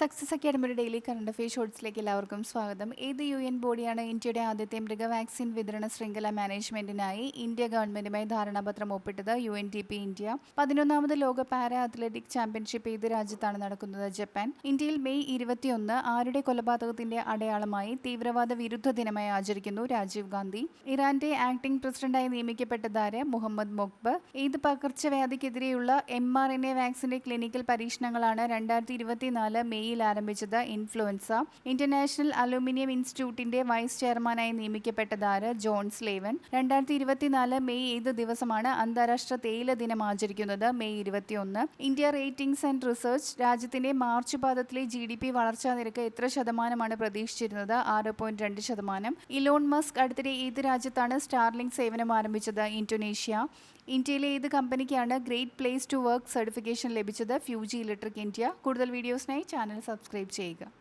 Success അക്കാഡമിയുടെ daily current affair ഷോർട്സിലേക്ക് എല്ലാവർക്കും സ്വാഗതം. ഏത് UN ബോഡിയാണ് ഇന്ത്യയുടെ ആദ്യത്തെ മൃഗ വാക്സിൻ വിതരണ ശൃംഖല മാനേജ്മെന്റിനായി ഇന്ത്യ ഗവൺമെന്റുമായി ധാരണാപത്രം ഒപ്പിട്ടത്? UNDP India. 11ാമത് ലോക പാരാ അത്ലറ്റിക് ചാമ്പ്യൻഷിപ്പ് ഏത് രാജ്യത്താണ് നടക്കുന്നത്? ജപ്പാൻ. ഇന്ത്യയിൽ മെയ് 21 ആരുടെ കൊലപാതകത്തിന്റെ അടയാളമായി തീവ്രവാദ വിരുദ്ധ ദിനമായി ആചരിക്കുന്നു? രാജീവ് ഗാന്ധി. ഇറാന്റെ ആക്ടിംഗ് പ്രസിഡന്റായി നിയമിക്കപ്പെട്ടതാര്? മുഹമ്മദ് മൊക്ബർ. ഏത് പകർച്ചവ്യാധിക്കെതിരെയുള്ള mRNA വാക്സിന്റെ ക്ലിനിക്കൽ പരീക്ഷണങ്ങളാണ് 2024 മെയ്യിൽ ആരംഭിച്ചത്? ഇൻഫ്ലുവൻസ. ഇന്റർനാഷണൽ അലൂമിനിയം ഇൻസ്റ്റിറ്റ്യൂട്ടിന്റെ വൈസ് ചെയർമാനായി നിയമിക്കപ്പെട്ടതാര്? ജോൺ സ്ലേവൻ. 2024 മെയ് ഏത് ദിവസമാണ് അന്താരാഷ്ട്ര തേയില ദിനം ആചരിക്കുന്നത്? May 21. India ratings and research രാജ്യത്തിന്റെ മാർച്ച് പാദത്തിലെ GDP വളർച്ചാ നിരക്ക് എത്ര ശതമാനമാണ് പ്രതീക്ഷിച്ചിരുന്നത്? 6.2%. ഇലോൺ മസ്ക് അടുത്തിടെ ഏത് രാജ്യത്താണ് സ്റ്റാർലിങ്ക് സേവനം ആരംഭിച്ചത്? ഇന്തോനേഷ്യ. ഇന്ത്യയിലെ ഏത് കമ്പനിക്കാണ് great place to work certification ലഭിച്ചത്? Fuji Electric India. കൂടുതൽ വീഡിയോസിനായി ചാനൽ സബ്സ്ക്രൈബ് ചെയ്യുക.